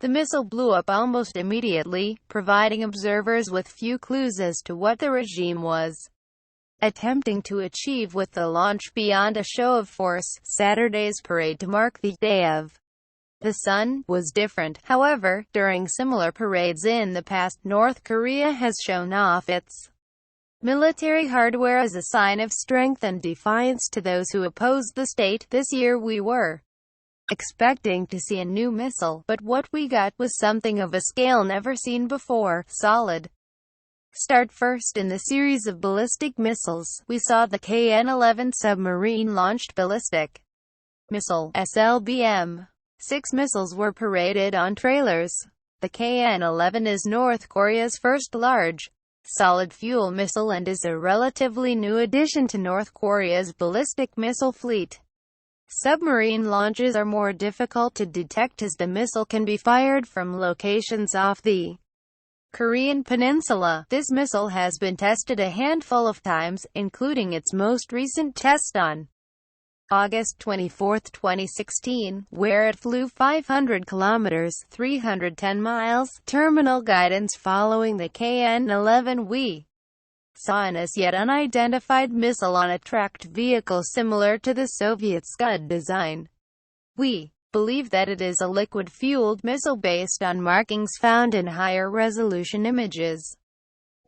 The missile blew up almost immediately, providing observers with few clues as to what the regime was attempting to achieve with the launch beyond a show of force. Saturday's parade to mark the Day of the Sun was different, however. During similar parades in the past, North Korea has shown off its military hardware as a sign of strength and defiance to those who oppose the state. This year we were expecting to see a new missile, but what we got was something of a scale never seen before. Solid start. First in the series of ballistic missiles, we saw the KN-11 submarine-launched ballistic missile, SLBM. 6 missiles were paraded on trailers. The KN-11 is North Korea's first large, solid-fuel missile and is a relatively new addition to North Korea's ballistic missile fleet. Submarine launches are more difficult to detect as the missile can be fired from locations off the Korean peninsula. This missile has been tested a handful of times, including its most recent test on August 24, 2016, where it flew 500 kilometers (310 miles) terminal guidance following the KN-11. We saw an as yet unidentified missile on a tracked vehicle similar to the Soviet Scud design. We believe that it is a liquid-fueled missile based on markings found in higher-resolution images,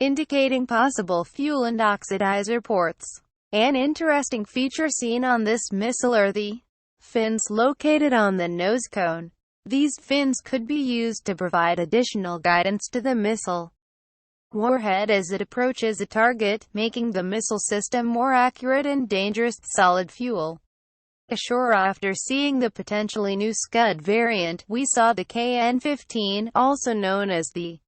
indicating possible fuel and oxidizer ports. An interesting feature seen on this missile are the fins located on the nose cone. These fins could be used to provide additional guidance to the missile warhead as it approaches a target, making the missile system more accurate and dangerous. Solid fuel ashore. After seeing the potentially new Scud variant, we saw the KN-15, also known as the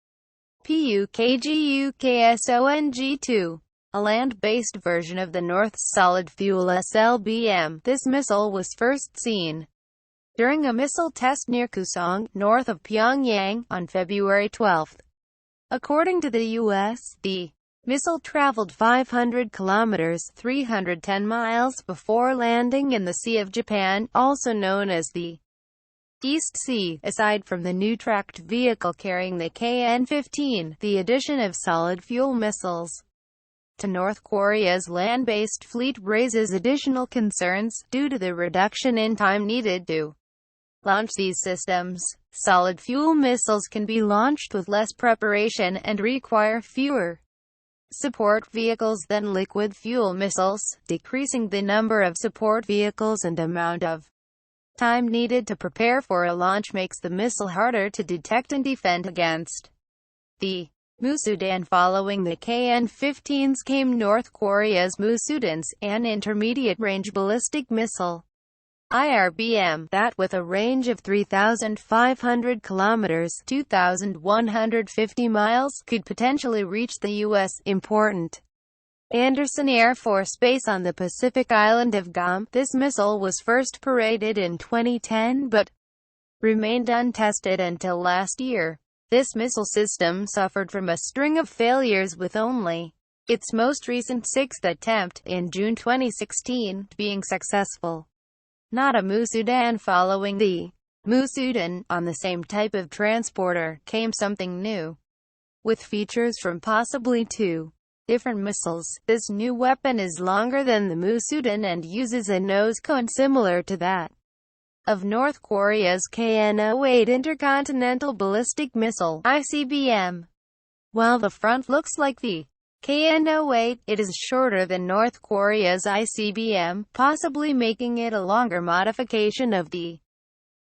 PUKGUKSONG-2, a land-based version of the North's solid-fuel SLBM. This missile was first seen during a missile test near Kusong, north of Pyongyang, on February 12. According to the U.S., the missile traveled 500 kilometers (310 miles) before landing in the Sea of Japan, also known as the East Sea. Aside from the new tracked vehicle carrying the KN-15, the addition of solid-fuel missiles to North Korea's land-based fleet raises additional concerns, due to the reduction in time needed to launch these systems. Solid-fuel missiles can be launched with less preparation and require fewer support vehicles than liquid-fuel missiles. Decreasing the number of support vehicles and amount of time needed to prepare for a launch makes the missile harder to detect and defend against. The Musudan. Following the KN-15s came North Korea's Musudans, an intermediate-range ballistic missile IRBM, that, with a range of 3,500 kilometers (2,150 miles), could potentially reach the U.S. Important Andersen Air Force Base on the Pacific island of Guam. This missile was first paraded in 2010 but remained untested until last year. This missile system suffered from a string of failures, with only its most recent 6th attempt, in June 2016, being successful. Not a Musudan. Following the Musudan, on the same type of transporter, came something new, with features from possibly 2 different missiles. This new weapon is longer than the Musudan and uses a nose cone similar to that of North Korea's KN-08 intercontinental ballistic missile (ICBM). While the front looks like the KN-08, it is shorter than North Korea's ICBM, possibly making it a longer modification of the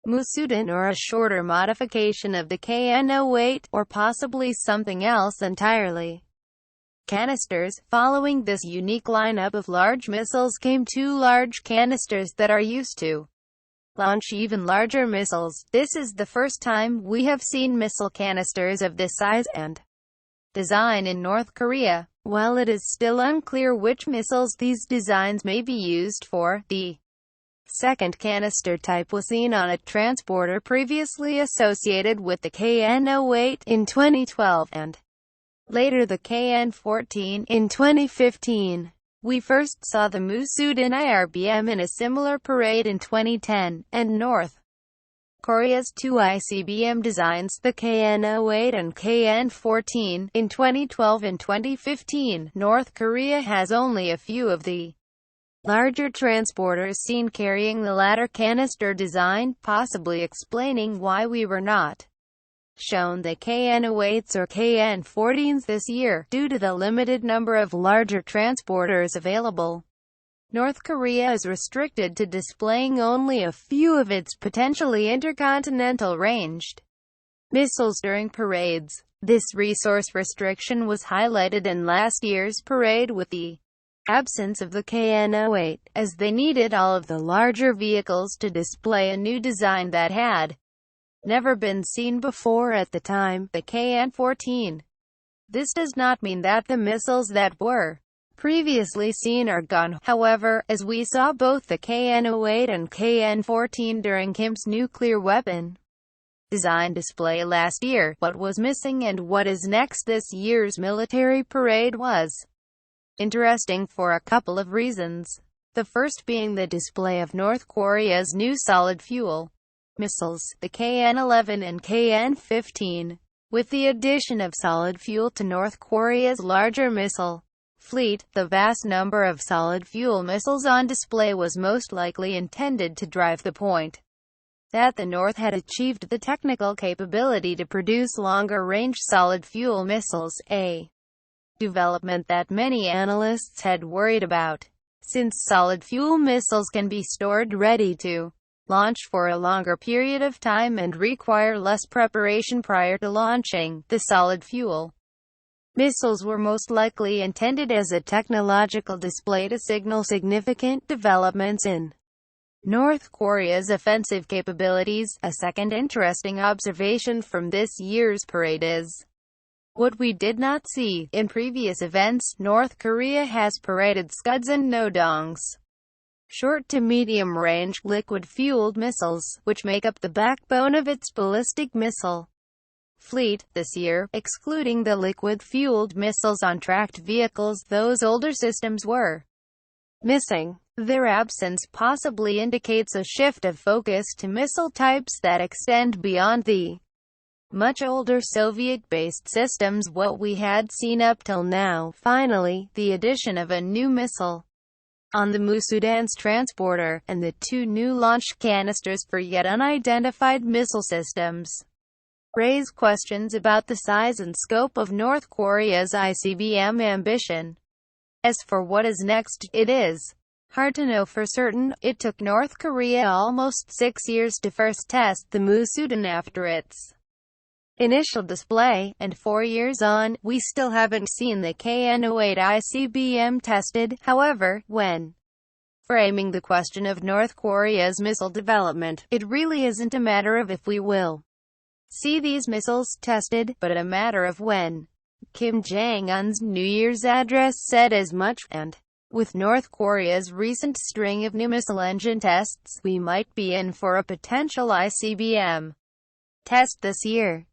Musudan or a shorter modification of the KN-08, or possibly something else entirely. Canisters. Following this unique lineup of large missiles came 2 large canisters that are used to launch even larger missiles. This is the first time we have seen missile canisters of this size and design in North Korea. While it is still unclear which missiles these designs may be used for, the second canister type was seen on a transporter previously associated with the KN-08 in 2012, and later the KN-14 in 2015. We first saw the Musudan IRBM in a similar parade in 2010, and North Korea's two ICBM designs, the KN-08 and KN-14, in 2012 and 2015. North Korea has only a few of the larger transporters seen carrying the latter canister design, possibly explaining why we were not shown the KN-08s or KN-14s this year, due to the limited number of larger transporters available. North Korea is restricted to displaying only a few of its potentially intercontinental ranged missiles during parades. This resource restriction was highlighted in last year's parade with the absence of the KN-08, as they needed all of the larger vehicles to display a new design that had never been seen before at the time, the KN-14. This does not mean that the missiles that were previously seen are gone, however, as we saw both the KN-08 and KN-14 during Kim's nuclear weapon design display last year. What was missing and what is next this year's military parade was interesting for a couple of reasons. The first being the display of North Korea's new solid-fuel missiles, the KN-11 and KN-15. With the addition of solid fuel to North Korea's larger missile fleet, the vast number of solid-fuel missiles on display was most likely intended to drive the point that the North had achieved the technical capability to produce longer-range solid-fuel missiles, a development that many analysts had worried about. Since solid-fuel missiles can be stored ready to launch for a longer period of time and require less preparation prior to launching, the solid-fuel missiles were most likely intended as a technological display to signal significant developments in North Korea's offensive capabilities. A second interesting observation from this year's parade is what we did not see in previous events. North Korea has paraded Scuds and Nodongs, short to medium-range, liquid-fueled missiles, which make up the backbone of its ballistic missile fleet. This year, excluding the liquid-fueled missiles on tracked vehicles, those older systems were missing. Their absence possibly indicates a shift of focus to missile types that extend beyond the much older Soviet-based systems what we had seen up till now. Finally, the addition of a new missile on the Musudan's transporter, and the two new launch canisters for yet unidentified missile systems, raise questions about the size and scope of North Korea's ICBM ambition. As for what is next, it is hard to know for certain. It took North Korea almost 6 years to first test the Musudan after its initial display, and 4 years on, we still haven't seen the KN-08 ICBM tested. However, when framing the question of North Korea's missile development, it really isn't a matter of if we will see these missiles tested, but a matter of when. Kim Jong-un's New Year's address said as much, and with North Korea's recent string of new missile engine tests, we might be in for a potential ICBM test this year.